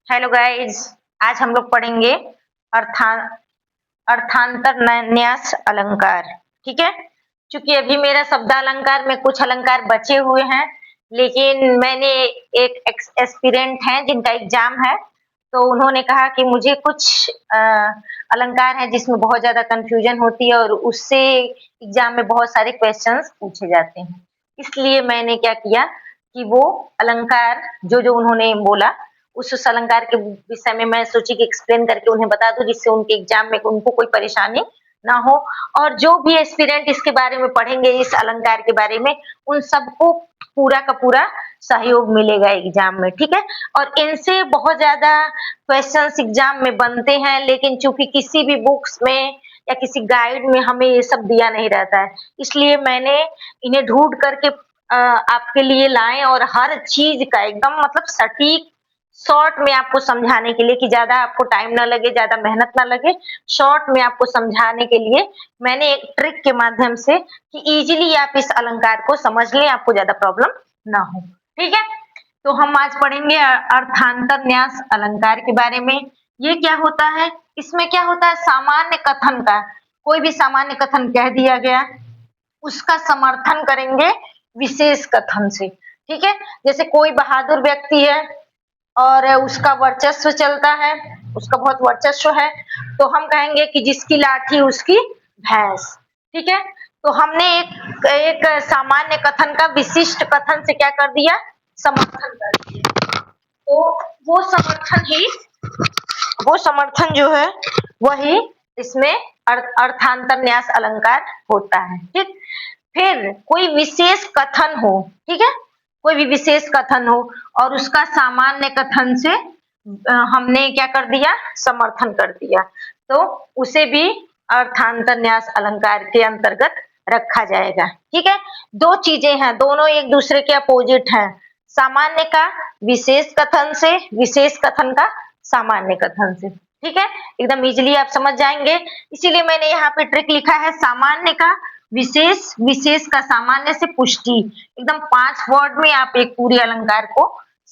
Hello guys. आज हम लोग पढ़ेंगे अर्था अर्थांतर न्यास अलंकार। ठीक है। क्योंकि अभी मेरा शब्द अलंकार में कुछ अलंकार बचे हुए हैं, लेकिन मैंने एक एस्पिरेंट हैं जिनका एग्जाम है, तो उन्होंने कहा कि मुझे कुछ अलंकार हैं जिसमें बहुत ज्यादा कंफ्यूजन होती है और उससे एग्जाम में बहुत सारे क्वेश्चंस पूछे जाते हैं। इसलिए मैंने क्या किया कि वो अलंकार जो जो उन्होंने बोला उस अलंकार के विषय में मैं सोची कि एक्सप्लेन करके उन्हें बता दूं, जिससे उनके एग्जाम में उनको कोई परेशानी ना हो। और जो भी एस्पिरेंट इसके बारे में पढ़ेंगे, इस अलंकार के बारे में, उन सबको पूरा का पूरा सहयोग मिलेगा एग्जाम में। ठीक है। और इनसे बहुत ज्यादा क्वेश्चंस एग्जाम में बनते हैं, लेकिन चूंकि किसी भी बुक्स में या किसी गाइड में हमें ये सब दिया नहीं रहता है, इसलिए मैंने इन्हें ढूंढ करके आपके लिए लाए और हर चीज का एकदम मतलब सटीक शॉर्ट में आपको समझाने के लिए कि ज्यादा आपको टाइम ना लगे, ज्यादा मेहनत ना लगे, शॉर्ट में आपको समझाने के लिए मैंने एक ट्रिक के माध्यम से कि इजीली आप इस अलंकार को समझ लें, आपको ज्यादा प्रॉब्लम ना हो। ठीक है। तो हम आज पढ़ेंगे अर्थांतर न्यास अलंकार के बारे में। ये क्या होता है? इसमें क्या होता है, सामान्य कथन का कोई भी सामान्य कथन कह दिया गया, उसका समर्थन करेंगे विशेष कथन से। ठीक है। जैसे कोई बहादुर व्यक्ति है और उसका वर्चस्व चलता है, उसका बहुत वर्चस्व है, तो हम कहेंगे कि जिसकी लाठी उसकी भैंस। ठीक है। तो हमने एक एक सामान्य कथन का विशिष्ट कथन से क्या कर दिया, समर्थन कर दिया। तो वो समर्थन ही वो समर्थन जो है वही इसमें अर्थांतर न्यास अलंकार होता है। ठीक। फिर कोई विशेष कथन हो, ठीक है, कोई भी विशेष कथन हो और उसका सामान्य कथन से हमने क्या कर दिया, समर्थन कर दिया, तो उसे भी अर्थांतर न्यास अलंकार के अंतर्गत रखा जाएगा। ठीक है। दो चीजें हैं, दोनों एक दूसरे के अपोजिट हैं, सामान्य का विशेष कथन से, विशेष कथन का सामान्य कथन से। ठीक है। एकदम इजीली आप समझ जाएंगे। इसीलिए मैंने यहाँ पे ट्रिक लिखा है, सामान्य का विशेष, विशेष का सामान्य से पुष्टि। एकदम 5 वर्ड में आप एक पूरी अलंकार को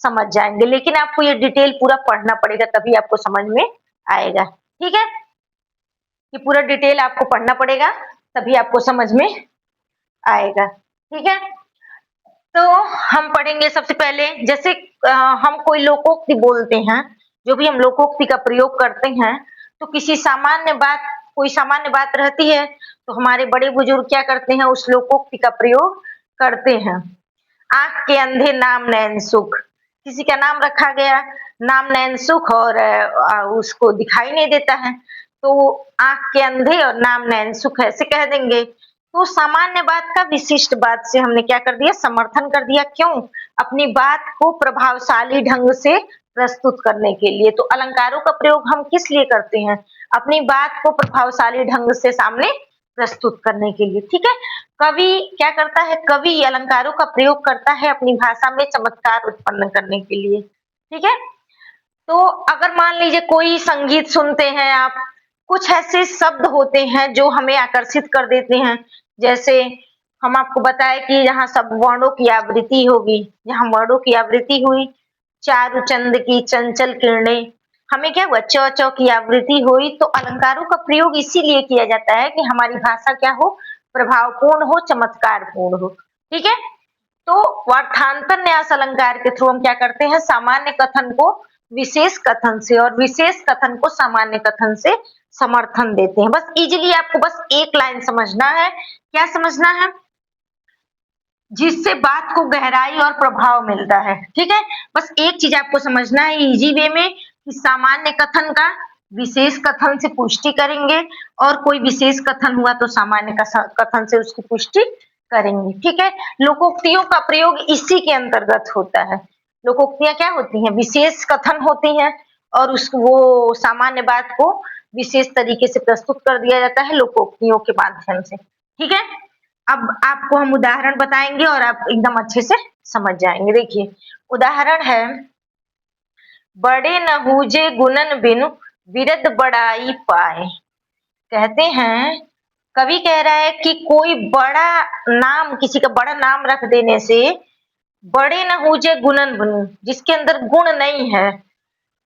समझ जाएंगे, लेकिन आपको ये डिटेल पूरा पढ़ना पड़ेगा, तभी आपको समझ में आएगा। ठीक है। ये पूरा डिटेल आपको पढ़ना पड़ेगा, तभी आपको समझ में आएगा। ठीक है। तो हम पढ़ेंगे सबसे पहले, जैसे हम कोई लोकोक्ति बोलते हैं, जो भी हम लोकोक्ति का प्रयोग करते हैं, तो किसी सामान्य बात, कोई सामान्य बात रहती है, तो हमारे बड़े बुजुर्ग क्या करते हैं, उस लोकोक्ति का प्रयोग करते हैं। आंख के अंधे नाम नैन सुख, किसी का नाम रखा गया, नाम नैन सुख, और उसको दिखाई नहीं देता है, तो आंख के अंधे और नाम नैन सुख ऐसे कह देंगे। तो सामान्य बात का विशिष्ट बात से हमने क्या कर दिया, समर्थन कर दिया। क्यों? अपनी बात को प्रभावशाली ढंग से प्रस्तुत करने के लिए। तो अलंकारों का प्रयोग हम किस लिए करते हैं, अपनी बात को प्रभावशाली ढंग से सामने प्रस्तुत करने के लिए। ठीक है। कवि क्या करता है, कवि अलंकारों का प्रयोग करता है अपनी भाषा में चमत्कार उत्पन्न करने के लिए। ठीक है। तो अगर मान लीजिए कोई संगीत सुनते हैं आप, कुछ ऐसे शब्द होते हैं जो हमें आकर्षित कर देते हैं। जैसे हम आपको बताएं कि यहाँ सब वर्णों की आवृत्ति होगी, यहाँ वर्णों की आवृत्ति हुई, चारु चंद की चंचल किरणें, हमें क्या हुआ, च च की आवृत्ति हुई। तो अलंकारों का प्रयोग इसीलिए किया जाता है कि हमारी भाषा क्या हो, प्रभावपूर्ण हो, चमत्कारपूर्ण हो। ठीक है। तो अर्थांतर न्यास अलंकार के थ्रू हम क्या करते हैं, सामान्य कथन को विशेष कथन से और विशेष कथन को सामान्य कथन से समर्थन देते हैं। बस इजीली आपको बस एक लाइन समझना है। क्या समझना है? जिससे बात को गहराई और प्रभाव मिलता है। ठीक है। बस एक चीज आपको समझना है इजी वे में कि सामान्य कथन का विशेष कथन से पुष्टि करेंगे, और कोई विशेष कथन हुआ तो सामान्य कथन से उसकी पुष्टि करेंगे। ठीक है। लोकोक्तियों का प्रयोग इसी के अंतर्गत होता है। लोकोक्तियां क्या होती हैं, विशेष कथन होती हैं, और उस वो सामान्य बात को विशेष तरीके से प्रस्तुत कर दिया जाता है लोकोक्तियों के माध्यम से। ठीक है। अब आपको हम उदाहरण बताएंगे और आप एकदम अच्छे से समझ जाएंगे। देखिए उदाहरण है, बड़े न हूजे गुणन बिनु बिरद बड़ाई पाए। कहते हैं, कवि कह रहा है कि कोई बड़ा नाम, किसी का बड़ा नाम रख देने से, बड़े न हूजे गुणन बिनु, जिसके अंदर गुण नहीं है,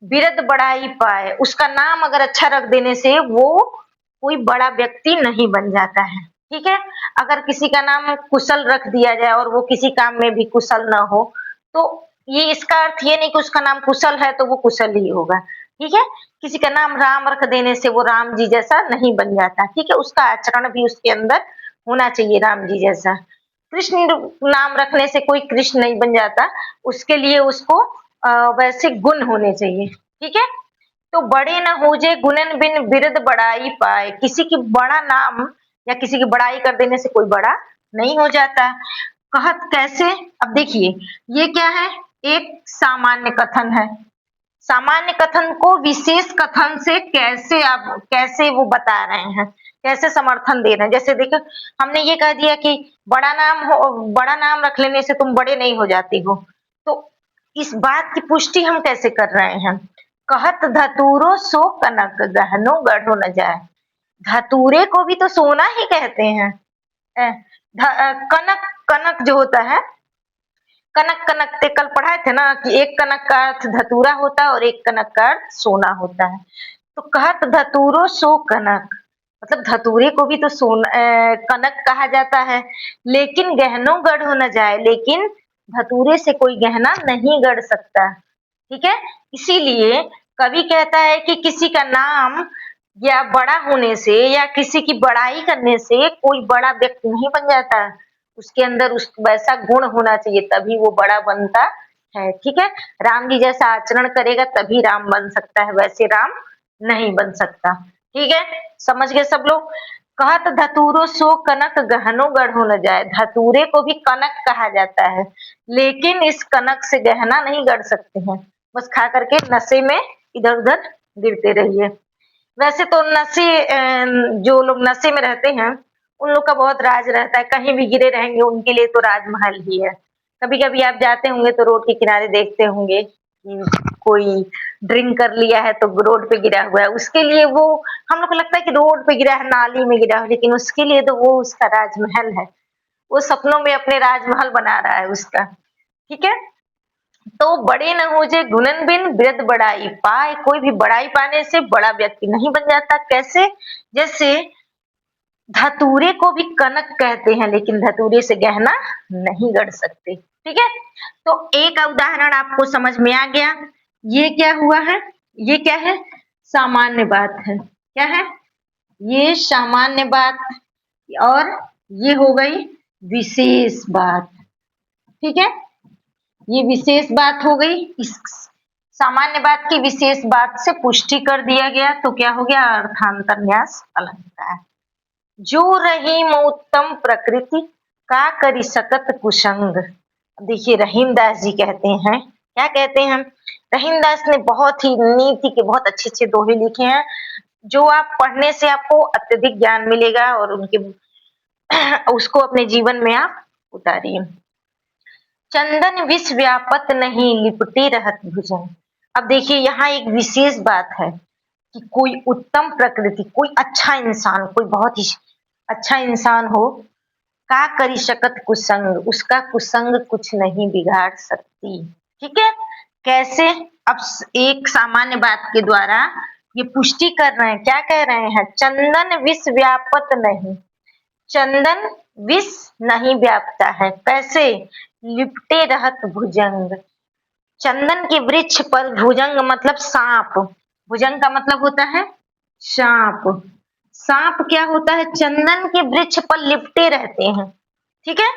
बिरद बड़ाई पाए, उसका नाम अगर अच्छा रख देने से वो कोई बड़ा व्यक्ति नहीं बन जाता है, ठीक है। अगर किसी का नाम कुशल रख दिया जाए और वो किसी काम में भी कुशल ना हो, तो ये इसका अर्थ ये नहीं कि उसका नाम कुशल है तो वो कुशल ही होगा, ठीक है। किसी का नाम राम रख देने से वो राम जी जैसा नहीं बन जाता, ठीक है। उसका आचरण भी उसके अंदर होना चाहिए राम जी जैसा। कृष्ण नाम रखने से कोई कृष्ण नहीं बन जाता, उसके लिए उसको वैसे गुण होने चाहिए, ठीक है। तो बड़े न होजे गुणन बिन बिरद बड़ाई पाए, किसी की बड़ा नाम या किसी की बड़ाई कर देने से कोई बड़ा नहीं हो जाता। कहत कैसे, अब देखिए ये क्या है, एक सामान्य कथन है। सामान्य कथन को विशेष कथन से कैसे आप कैसे वो बता रहे हैं, कैसे समर्थन दे रहे हैं। जैसे देखो हमने ये कह दिया कि बड़ा नाम रख लेने से तुम बड़े नहीं हो जाते हो, तो इस बात की पुष्टि हम कैसे कर रहे हैं। कहत धतूरो सो कनक गहनो गढ़ो न जाए, धतूरे को भी तो सोना ही कहते हैं। कनक कनक जो होता है, कनक कनक ते कल पढ़ाए थे ना कि एक कनक का अर्थ धतूरा होता है और एक कनक का अर्थ सोना होता है। तो कहत धतूरो सो कनक, मतलब धतूरे को भी तो कनक कहा जाता है। लेकिन गहनों गढ़ हो न जाए, लेकिन धतूरे से कोई गहना नहीं गढ़ सकता, ठीक है। इसीलिए कवि कहता है कि किसी का नाम या बड़ा होने से या किसी की बड़ाई करने से कोई बड़ा व्यक्ति नहीं बन जाता, उसके अंदर उस वैसा गुण होना चाहिए तभी वो बड़ा बनता है, ठीक है। राम जी जैसा आचरण करेगा तभी राम बन सकता है, वैसे राम नहीं बन सकता, ठीक है। समझ गए सब लोग। कहत धतूरो सो कनक गहनो गढ़ो न जाए, धतूरे को भी कनक कहा जाता है, लेकिन इस कनक से गहना नहीं गढ़ सकते हैं, बस खा करके नशे में इधर उधर गिरते रहिए। वैसे तो नशे जो लोग नशे में रहते हैं उन लोग का बहुत राज रहता है, कहीं भी गिरे रहेंगे उनके लिए तो राजमहल ही है। कभी-कभी आप जाते होंगे तो रोड के किनारे देखते होंगे कि कोई ड्रिंक कर लिया है तो रोड पे गिरा हुआ है, उसके लिए वो हम लोग को लगता है कि रोड पे गिरा है, नाली में गिरा है, लेकिन उसके लिए तो वो उसका राजमहल है। वो सपनों में अपने राजमहल बना रहा है उसका, ठीक है। तो बड़े न होजे गुणन बिन वृद्ध बड़ाई पाए, कोई भी बड़ाई पाने से बड़ा व्यक्ति नहीं बन जाता। कैसे, जैसे धतूरे को भी कनक कहते हैं लेकिन धतूरे से गहना नहीं गढ़ सकते, ठीक है। तो एक उदाहरण आपको समझ में आ गया। ये क्या हुआ है, ये क्या है, सामान्य बात है, क्या है, ये सामान्य बात और ये हो गई विशेष बात, ठीक है। ये विशेष बात हो गई, इस सामान्य बात की विशेष बात से पुष्टि कर दिया गया, तो क्या हो गया, अर्थांतर न्यास अलंकार। जो रहीम उत्तम प्रकृति का करी सकत कुसंग। देखिए रहीमदास जी कहते हैं, क्या कहते हैं, रहीमदास ने बहुत ही नीति के बहुत अच्छे अच्छे दोहे लिखे हैं, जो आप पढ़ने से आपको अत्यधिक ज्ञान मिलेगा और उनके उसको अपने जीवन में आप उतारिए। चंदन विष व्यापत नहीं लिपटी रहत भुजंग। अब देखिए यहाँ एक विशेष बात है कि कोई उत्तम प्रकृति, कोई अच्छा इंसान, कोई बहुत ही अच्छा इंसान हो, का करी शकत कुसंग, उसका कुसंग कुछ नहीं बिगाड़ सकती, ठीक है। कैसे, अब एक सामान्य बात के द्वारा ये पुष्टि कर रहे हैं, क्या कह रहे हैं, चंदन विष व्यापत नहीं, चंदन विष नहीं व्यापता है, कैसे, लिपटे रहत भुजंग, चंदन के वृक्ष पर भुजंग मतलब सांप, भुजंग का मतलब होता है सांप, सांप क्या होता है, चंदन के वृक्ष पर लिपटे रहते हैं, ठीक है।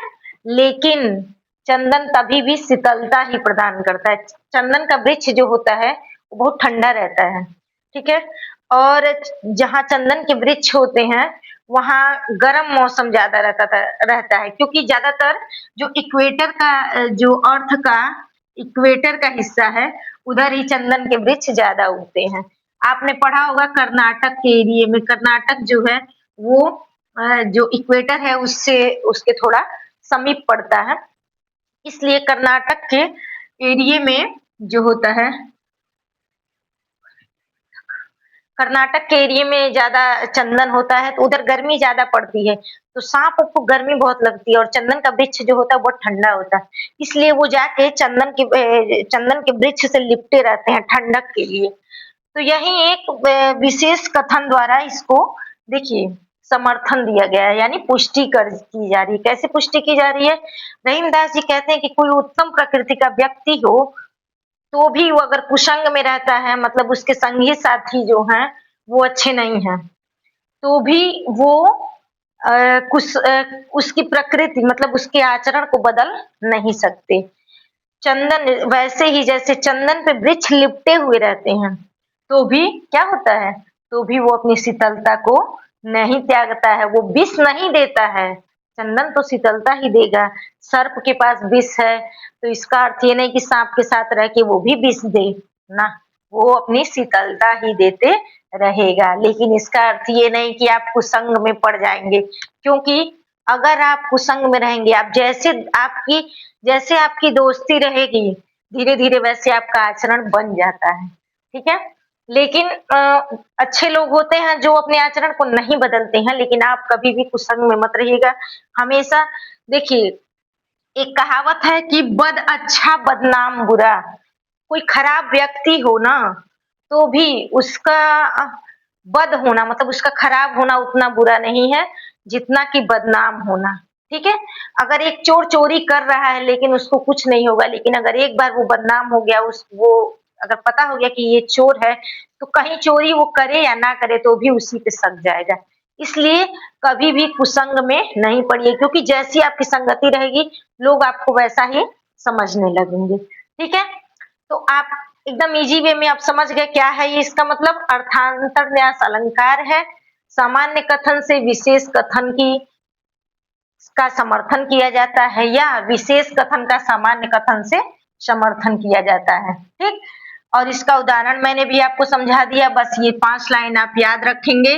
लेकिन चंदन तभी भी शीतलता ही प्रदान करता है, चंदन का वृक्ष जो होता है वो बहुत ठंडा रहता है, ठीक है। और जहाँ चंदन के वृक्ष होते हैं वहाँ गर्म मौसम ज्यादा रहता है, क्योंकि ज्यादातर जो इक्वेटर का जो अर्थ का इक्वेटर का हिस्सा है उधर ही चंदन के वृक्ष ज्यादा उगते हैं। आपने पढ़ा होगा कर्नाटक के एरिया में, कर्नाटक जो है वो जो इक्वेटर है उससे उसके थोड़ा समीप पड़ता है, इसलिए कर्नाटक के एरिया में जो होता है कर्नाटक के एरिया में ज़्यादा चंदन होता है, तो उधर गर्मी ज़्यादा पड़ती है, तो साँप को गर्मी बहुत लगती है और चंदन का वृक्ष जो होता है बहुत ठंडा होता है। इसलिए वो जाके चंदन के वृक्ष से लिपटे रहते हैं ठंडक के लिए। तो यही एक विशेष कथन द्वारा इसको देखिए समर्थन दिया गया है, यानी पुष्टि कर की जा रही है। कैसे पुष्टि की जा रही है? रहीमदास जी कहते हैं कि कोई उत्तम प्रकृति का व्यक्ति हो, तो भी वो अगर कुसंग में रहता है, मतलब उसके संगी साथी जो हैं वो अच्छे नहीं हैं, तो भी वो उसकी प्रकृति मतलब उसके आचरण को बदल नहीं सकते। चंदन वैसे ही जैसे चंदन पे वृक्ष लिपटे हुए रहते हैं, तो भी क्या होता है? तो भी वो अपनी शीतलता को नहीं त्यागता है, वो विष नहीं देता है। चंदन तो शीतलता ही देगा। सर्प के पास विष है, तो इसका अर्थ ये नहीं कि सांप के साथ रह के वो भी विष दे, ना। वो अपनी शीतलता ही देते रहेगा। लेकिन इसका अर्थ ये नहीं कि आप कुसंग में पड़ जाएँगे, क्योंकि अगर आप कुसंग में रहेंगे, आप जैसे आपकी दोस्ती रहेगी, धीरे-धीरे वैसे आपका आचरण बन जाता है, ठीक है? लेकिन अच्छे लोग होते हैं जो अपने आचरण को नहीं बदलते हैं, लेकिन आप कभी भी कुसंग में मत रहिएगा। हमेशा देखिए, एक कहावत है कि बद अच्छा बदनाम बुरा। कोई खराब व्यक्ति हो ना, तो भी उसका बद होना मतलब उसका खराब होना उतना बुरा नहीं है, जितना कि बदनाम होना, ठीक है? अगर एक चोर चोरी कर रहा है लेकिन उसको कुछ नहीं होगा, लेकिन अगर एक बार वो बदनाम हो गया वो अगर पता हो गया कि ये चोर है, तो कहीं चोरी वो करे या ना करे तो भी उसी पे शक जाएगा। इसलिए कभी भी कुसंग में नहीं पड़िए, क्योंकि जैसी आपकी संगति रहेगी, लोग आपको वैसा ही समझने लगेंगे, ठीक है? तो आप एकदम ईज़ी वे में आप समझ गए क्या है ये इसका मतलब अर्थांतरन्यास अलंकार है। सामान्य कथन से विशेष कथन की का समर्थन किया जाता है या विशेष कथन का सामान्य कथन से समर्थन किया जाता है, ठीक? और इसका उदाहरण मैंने भी आपको समझा दिया, बस ये 5 लाइन आप याद रखेंगे।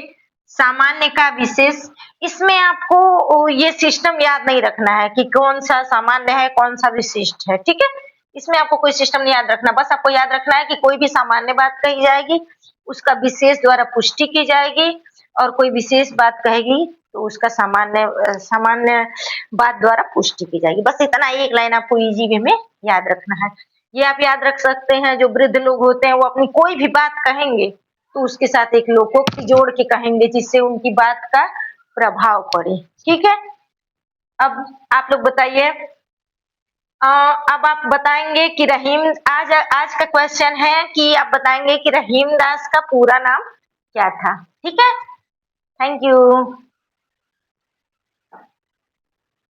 सामान्य का विशेष, इसमें आपको ये सिस्टम याद नहीं रखना है कि कौन-सा सामान्य है, कौन-सा विशिष्ट है, ठीक है? इसमें आपको कोई सिस्टम नहीं याद रखना, बस आपको याद रखना है कि कोई भी सामान्य बात कही जाएगी, उसका विशेष द्वारा पुष्टि की जाएगी और कोई विशेष बात कहेगी तो उसका सामान्य बात द्वारा पुष्टि की जाएगी। बस इतना एक लाइन आपको ईज़ी वे में याद रखना है। ये आप याद रख सकते हैं, जो वृद्ध लोग होते हैं वो अपनी कोई भी बात कहेंगे, तो उसके साथ एक लोकोक्ति जोड़ के कहेंगे जिससे उनकी बात का प्रभाव पड़े, ठीक है? अब आप लोग बताइए अब आप बताएँगे कि आज का क्वेश्चन है कि आप बताएँगे कि रहीम दास का पूरा नाम क्या था? ठीक है? Thank you.